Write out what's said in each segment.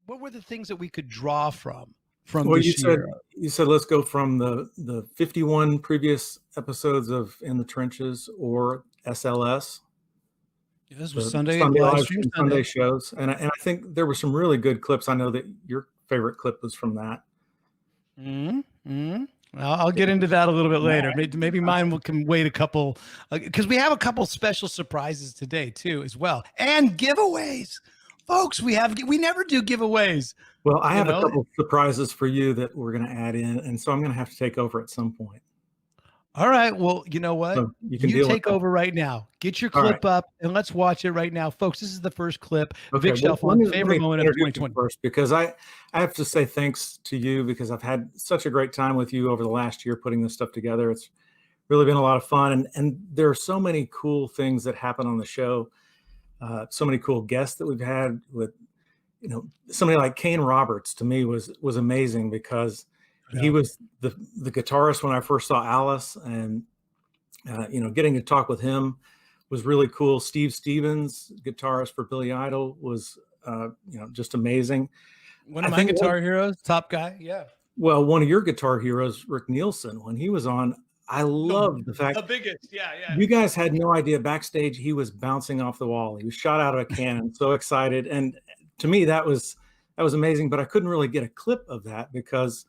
what were the things that we could draw from Well, this year? You said let's go from the 51 previous episodes of In the Trenches or SLS. Yeah, this was Sunday live stream Sunday shows, and I think there were some really good clips. I know that your favorite clip was from that. I'll get into that a little bit later. Maybe mine can wait a couple, because we have a couple special surprises today too, as well, and giveaways, folks. We never do giveaways. Well, I have a couple surprises for you that we're going to add in, and so I'm going to have to take over at some point. All right. Well, you know what? So you take over right now. Get your clip up and let's watch it right now, folks. This is the first clip. Okay, Vic Shelfon, favorite moment of 2020. First, because I have to say thanks to you, because I've had such a great time with you over the last year putting this stuff together. It's really been a lot of fun, and there are so many cool things that happen on the show. So many cool guests that we've had with, somebody like Kane Roberts. To me was amazing, because he was the guitarist when I first saw Alice, and getting to talk with him was really cool. Steve Stevens, guitarist for Billy Idol, was just amazing. One of my guitar heroes, top guy. Yeah. Well, one of your guitar heroes, Rick Nielsen, when he was on, I loved the fact the biggest. Yeah. You guys had no idea backstage he was bouncing off the wall. He was shot out of a cannon, so excited. And to me, that was amazing. But I couldn't really get a clip of that because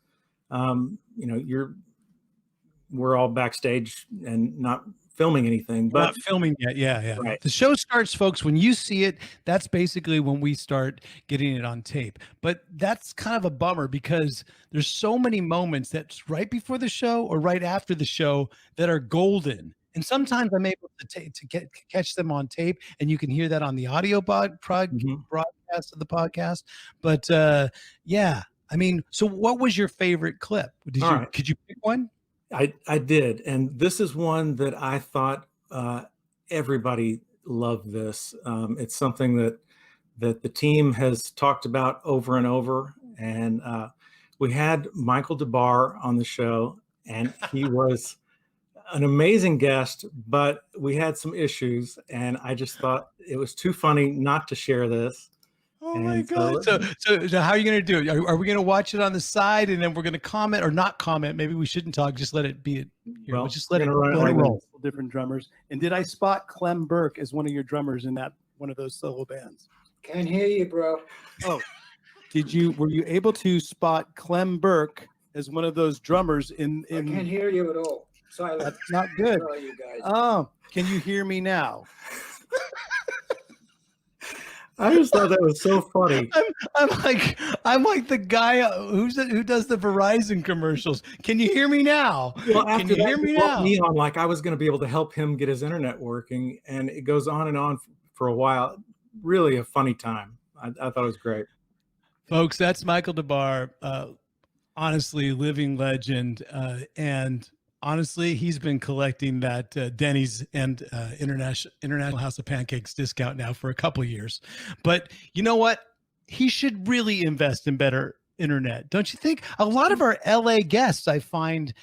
we're all backstage and not filming anything, but not filming yet. Yeah. Right. The show starts, folks. When you see it, that's basically when we start getting it on tape. But that's kind of a bummer, because there's so many moments that's right before the show or right after the show that are golden. And sometimes I'm able to catch them on tape, and you can hear that on the audio broadcast of the podcast. But yeah, I mean, so what was your favorite clip? Could you pick one? I did. And this is one that I thought everybody loved this. It's something that the team has talked about over and over. And we had Michael DeBar on the show, and he was an amazing guest, but we had some issues, and I just thought it was too funny not to share this. Oh my God. So how are you going to do it? Are we going to watch it on the side, and then we're going to comment or not comment? Maybe we shouldn't talk. Just let it be. Here. We'll just let it roll. Different drummers. And did I spot Clem Burke as one of your drummers in that one of those solo bands? Can't hear you, bro. Oh, were you able to spot Clem Burke as one of those drummers in I can't hear you at all. Silent. That's not good. Sorry, you guys. Oh, can you hear me now? I just thought that was so funny. I'm like the guy who does the Verizon commercials. Can you hear me now? Well, can you hear me now? Me on like I was going to be able to help him get his internet working, and it goes on and on for a while. Really a funny time. I thought it was great. Folks, that's Michael DeBar. Honestly, living legend, and honestly, he's been collecting that Denny's and International House of Pancakes discount now for a couple of years. But you know what? He should really invest in better internet, don't you think? A lot of our LA guests, I find,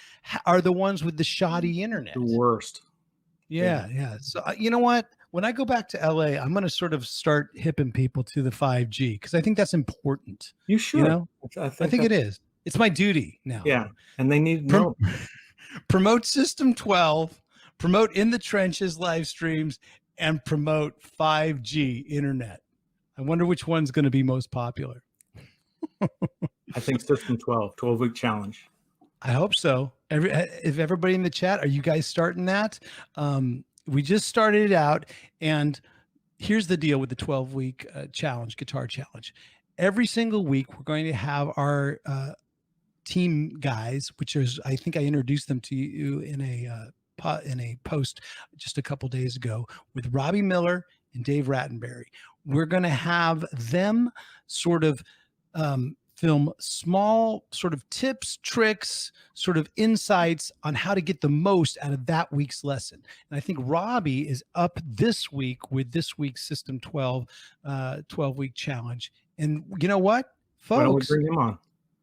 are the ones with the shoddy internet. The worst. Yeah. So you know what? When I go back to LA, I'm going to sort of start hipping people to the 5G, because I think that's important. You should. You know? I think it is. It's my duty now. Yeah, and they need to know. Promote System 12, promote In the Trenches live streams, and promote 5G internet. I wonder which one's going to be most popular. I think System 12-week challenge. I hope so. If everybody in the chat, are you guys starting that? We just started it out, and here's the deal with the 12-week challenge, guitar challenge. Every single week, we're going to have our team guys, which is, I think I introduced them to you in a post just a couple days ago, with Robbie Miller and Dave Rattenberry. We're going to have them sort of film small sort of tips, tricks, sort of insights on how to get the most out of that week's lesson. And I think Robbie is up this week with this week's System 12 12-week challenge. And you know what, folks? Why don't we bring him on?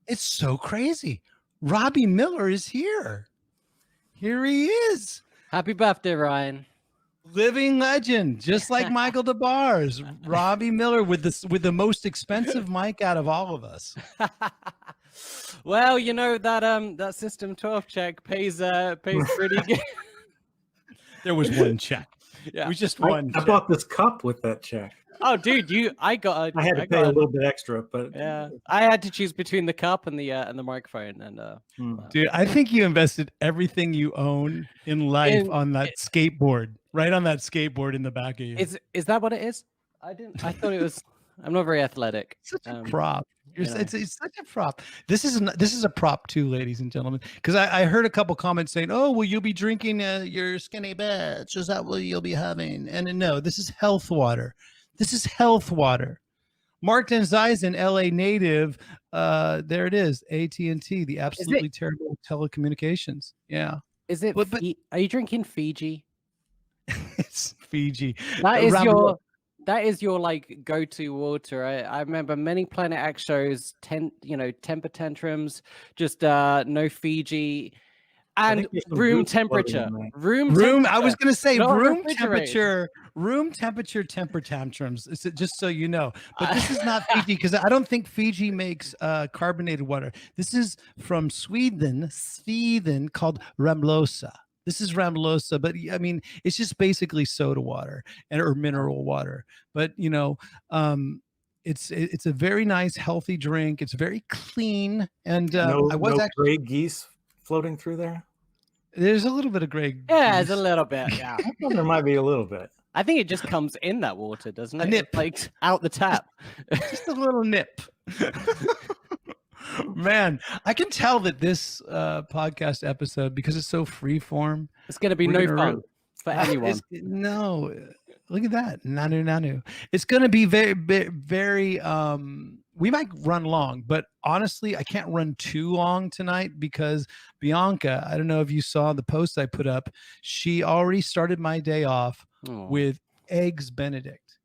It's so crazy. Robbie Miller is here. Here he is. Happy birthday, Ryan. Living legend, just like Michael DeBar's, Robbie Miller with the most expensive mic out of all of us. Well, you know that System 12 check pays pretty good. There was one check. Yeah. It was just I one. check. bought this cup with that check. Oh, dude, I I had to pay a little bit extra, but Yeah, I had to choose between the cup and the microphone, and Dude, I think you invested everything you own in life on that skateboard, right on that skateboard in the back of you. is that what it is? I thought it was. I'm not very athletic. Such a prop. you know. It's such a prop. This is a prop too, ladies and gentlemen. Because I heard a couple comments saying, "Oh, well, you'll be drinking your skinny bitch. Is that what you'll be having?" And no, this is health water. This is health water. Mark Denzeisen, LA native. There it is. AT&T, the absolutely terrible telecommunications. Yeah. Is it? But are you drinking Fiji? it's Fiji. That is Rambo- that is your like go-to water. I remember many Planet X shows, temper tantrums, just no Fiji, and there's some room goose floating temperature. in there. Room. I was going to say not room refrigerated. temperature. Room temperature temper tantrums. Just so you know. But this is not Fiji because I don't think Fiji makes carbonated water. This is from Sweden called Ramlosa. This is Ramlosa, but I mean, it's just basically soda water or mineral water. But it's a very nice, healthy drink. It's very clean, and no, I was no actually gray geese floating through there. there's a little bit of gray. Yeah, it's a goose. little bit. Yeah, I thought there might be a little bit. I think it just comes in that water, doesn't A it? nip. It's like out the tap. Just a little nip. Man, I can tell that this podcast episode, because it's so freeform, It's gonna be We're no gonna fun for anyone. No, look at that. Nanu. It's going to be very, very, we might run long, but honestly, I can't run too long tonight because Bianca, I don't know if you saw the post I put up. She already started my day off Oh. with eggs Benedict.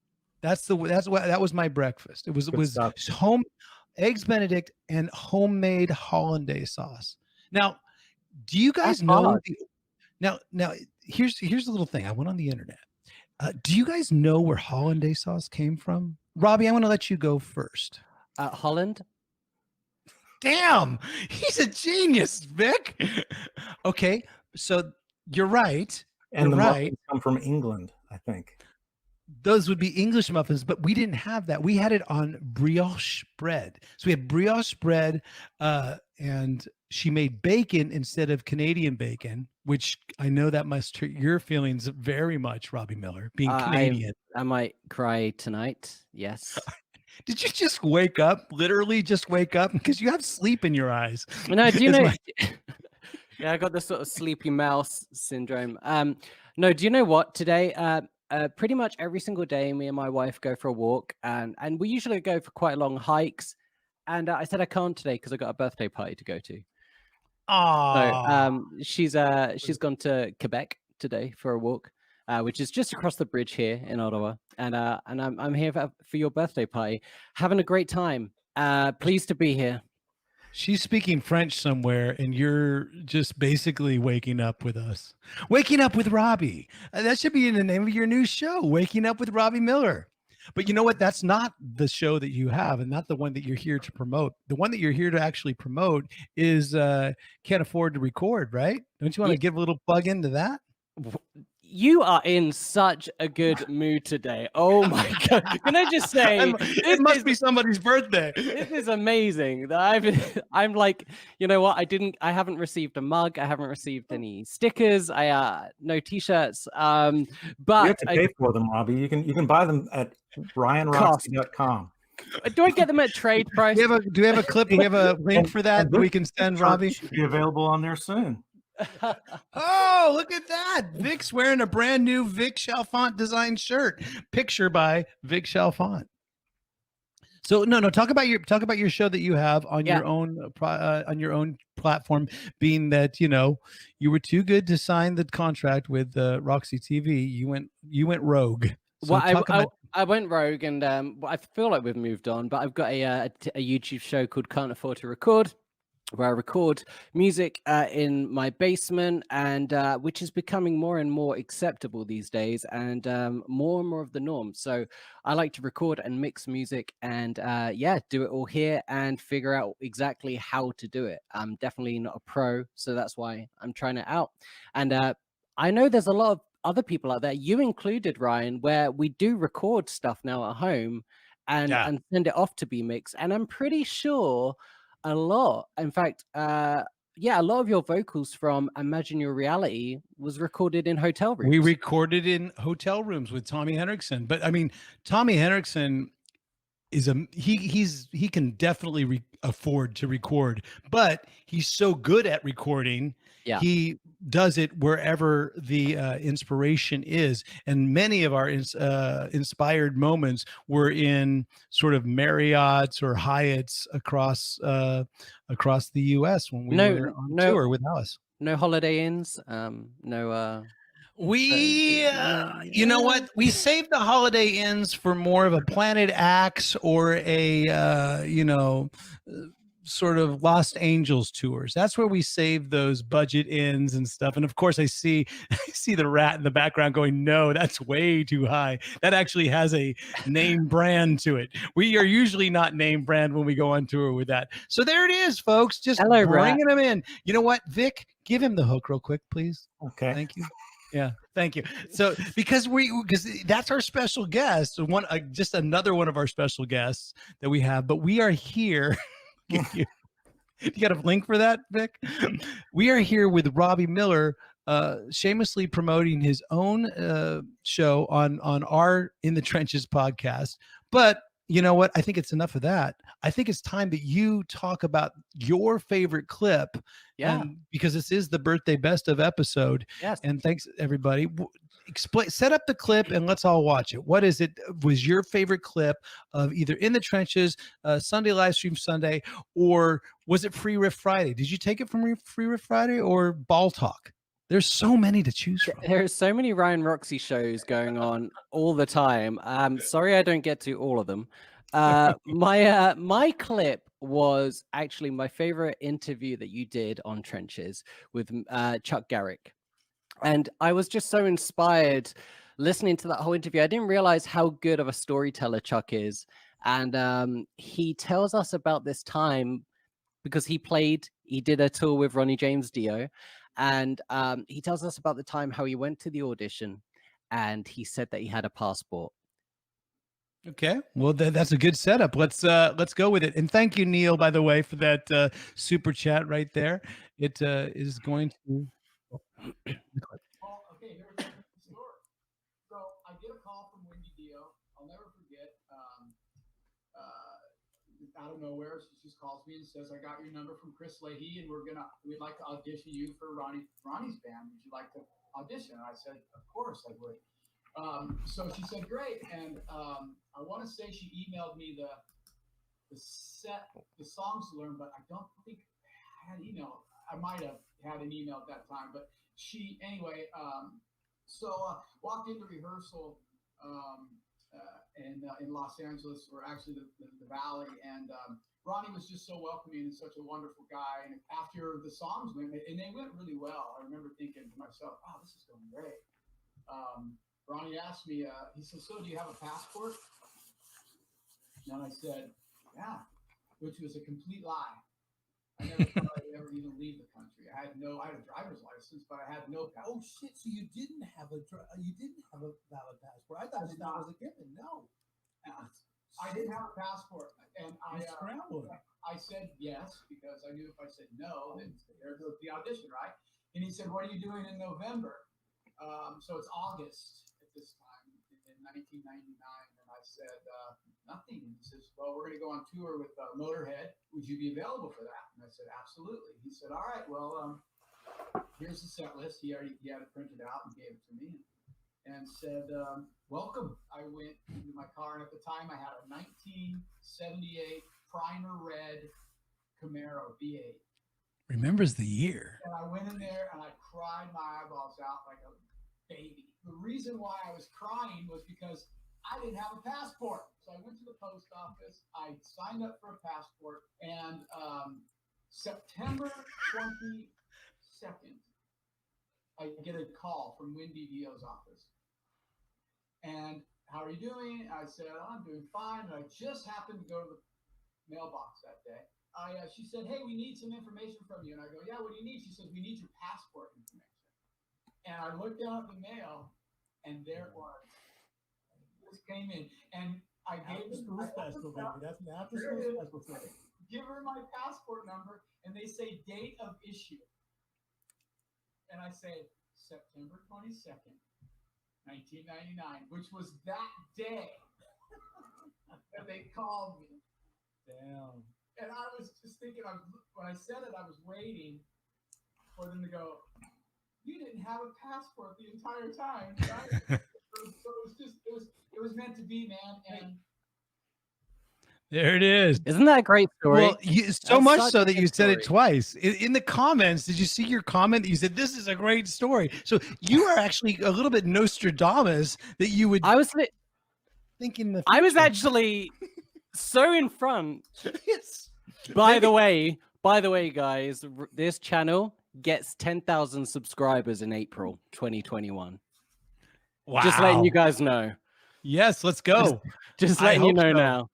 That was my breakfast. It was Good stuff. eggs Benedict and homemade hollandaise sauce. Now, do you guys That's know hard. now here's the little thing. I went on the internet. Do you guys know where hollandaise sauce came from? Robbie, I want to let you go first. Holland. Damn, he's a genius, Vic. Okay, so you're right. And the You're right. muffins come from England, I think. Those would be English muffins, but we didn't have that. We had it on brioche bread. So we had brioche bread, and she made bacon instead of Canadian bacon, which I know that must hurt your feelings very much, Robbie Miller, being Canadian. I might cry tonight. Yes. Did you just wake up? Literally just wake up? Because you have sleep in your eyes. No, do you Is know? my- Yeah, I got this sort of sleepy mouse syndrome. No, do you know what? Today, pretty much every single day, me and my wife go for a walk, and we usually go for quite long hikes. And I said I can't today because I got a birthday party to go to. Aw. So she's gone to Quebec today for a walk, which is just across the bridge here in Ottawa. And I'm here for your birthday party, having a great time. Pleased to be here. She's speaking French somewhere, and you're just basically waking up with us. Waking up with Robbie. That should be in the name of your new show, Waking Up with Robbie Miller. But you know what? That's not the show that you have, and not the one that you're here to promote. The one that you're here to actually promote is Can't Afford to Record, right? Don't you want to give a little plug into that? You are in such a good mood today. Oh my god! Can I just say, It must be somebody's birthday. this is amazing. That I'm like, you know what? I haven't received a mug. I haven't received any stickers. No t-shirts. But You have to pay for them, Robbie. You can buy them at ryanroxie.com. do I get them at trade price? Do we have a clip? Do we have a link for that we can send Robbie? Should be available on there soon. Oh, look at that. Vic's wearing a brand new Vic Chalfant design shirt. Picture by Vic Chalfant. So no, talk about your show that you have on your own platform, being that, you were too good to sign the contract with Roxy TV. You went rogue. So Well, I went rogue, and I feel like we've moved on, but I've got a YouTube show called Can't Afford to Record. where I record music in my basement, and which is becoming more and more acceptable these days, and more of the norm. So I like to record and mix music, and yeah, do it all here and figure out exactly how to do it. I'm definitely not a pro, so that's why I'm trying it out. And I know there's a lot of other people out there, you included, Ryan, where we do record stuff now at home and Yeah. send it off to be mixed. And I'm pretty sure a lot. In fact, yeah, a lot of your vocals from Imagine Your Reality was recorded in hotel We rooms. recorded in hotel rooms with Tommy Henriksen. But I mean, Tommy Henriksen is he can definitely afford to record, but he's so good at recording. Yeah. He does it wherever the inspiration is, and many of our inspired moments were in sort of Marriott's or Hyatt's across the U.S. when we were on tour with Alice. No Holiday Inns. No. We, you know what? We saved the Holiday Inns for more of a Planet Axe or a, sort of Lost Angels tours. That's where we save those budget inns and stuff. And of course, I see the rat in the background going, "No, that's way too high. That actually has a name brand to it." We are usually not name brand when we go on tour with that. So there it is, folks. Just bringing them in. You know what, Vic? Give him the hook real quick, please. Okay. Thank you. Yeah, thank you. So because that's our special guest, just another one of our special guests that we have, but we are here. You got a link for that, Vic? We are here with Robbie Miller, shamelessly promoting his own show on our In the Trenches podcast. But you know what? I think it's enough of that. I think it's time that you talk about your favorite clip. Yeah. And because this is the birthday best of episode. Yes. And thanks everybody. Set up the clip and let's all watch it. What is it? Was your favorite clip of either In the Trenches, Sunday Livestream Sunday, or was it Free Riff Friday? Did you take it from Free Riff Friday or Ball Talk? There's so many to choose from. There's so many Ryan Roxie shows going on all the time. Sorry I don't get to all of them. My clip was actually my favorite interview that you did on Trenches with Chuck Garrick. And I was just so inspired listening to that whole interview. I didn't realize how good of a storyteller Chuck is. And he tells us about this time because he did a tour with Ronnie James Dio. And he tells us about the time how he went to the audition and he said that he had a passport. Okay, well that's a good setup. Let's go with it. And thank you, Neil, by the way, for that super chat right there. It is going to. Okay, here's the story. So I get a call from Wendy Dio. I'll never forget. Out of nowhere, she just calls me and says, "I got your number from Chris Leahy, and we'd like to audition you for Ronnie's band. Would you like to audition?" And I said, "Of course I would." So she said, "Great." And I want to say she emailed me the songs to learn, but I don't think I had email. I might have had an email at that time, but anyway. So walked into rehearsal in Los Angeles, or actually the Valley, and Ronnie was just so welcoming and such a wonderful guy. And after the songs went, and they went really well, I remember thinking to myself, "Oh, this is going great." Ronnie asked me, he said, "So do you have a passport?" And I said, "Yeah," which was a complete lie. I never thought I'd ever even leave the country. I had a driver's license, but I had no passport. Oh shit! So you didn't have a valid passport? I thought that was a given. No, I didn't have a passport, and I scrambled. I said yes because I knew if I said no, then there goes the audition, right? And he said, "What are you doing in November?" So it's August at this time in 1999, and I said nothing. And he says, "Well, we're going to go on tour with Motorhead. Would you be available for that?" And I said, "Absolutely." He said, "All right, well, here's the set list." He had it printed out and gave it to me, and said, "Welcome." I went into my car, and at the time I had a 1978 primer red Camaro V8. Remembers the year. And I went in there and I cried my eyeballs out like a baby. The reason why I was crying was because I didn't have a passport. So I went to the post office. I signed up for a passport, and September 22nd, I get a call from Wendy Dio's office. And how are you doing? I said, I'm doing fine. And I just happened to go to the mailbox that day. She said, hey, we need some information from you. And I go, yeah, what do you need? She says, we need your passport information. And I looked down at the mail, and there it was. This came in, and I gave After school special, baby. That's an after school special thing. give her my passport number, and they say date of issue. And I say September 22nd, 1999, which was that day that they called me. Damn. And I was just thinking, when I said it, I was waiting for them to go, you didn't have a passport the entire time. Right? It was meant to be, man. And There it is. Isn't that a great story? Well, so That's much such so a that good you said it story. twice. In the comments, did you see your comment that you said, this is a great story? So you are actually a little bit Nostradamus that you would I was think in the I was future. actually so in front. Yes. By the way, guys, this channel gets 10,000 subscribers in April 2021. Wow. Just letting you guys know. Yes, let's go. Just I letting you hope know so. now.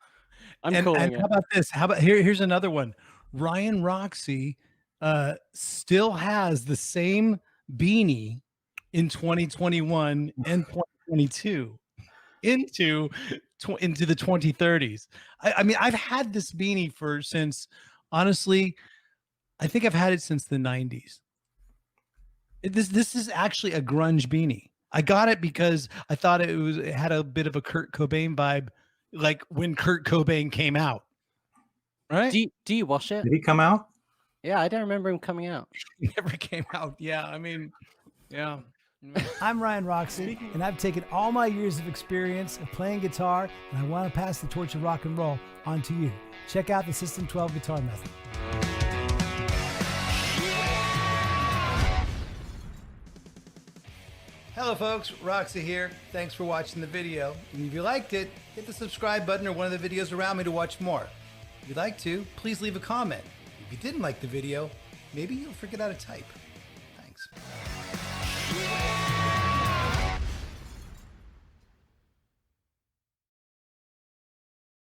I'm calling And it. how about this? How about here's another one. Ryan Roxie still has the same beanie in 2021 and 2022 into the 2030s. I mean, I've had this beanie since honestly, I think I've had it since the 90s. This is actually a grunge beanie. I got it because I thought it had a bit of a Kurt Cobain vibe, like when Kurt Cobain came out. Right? Do you wash it? Did he come out? Yeah, I don't remember him coming out. He never came out. Yeah, I mean, yeah. I'm Ryan Roxie, and I've taken all my years of experience of playing guitar, and I want to pass the torch of rock and roll on to you. Check out the System 12 Guitar Method. Hello folks, Roxie here. Thanks for watching the video. And if you liked it, hit the subscribe button or one of the videos around me to watch more. If you'd like to, please leave a comment. If you didn't like the video, maybe you'll forget how to type. Thanks.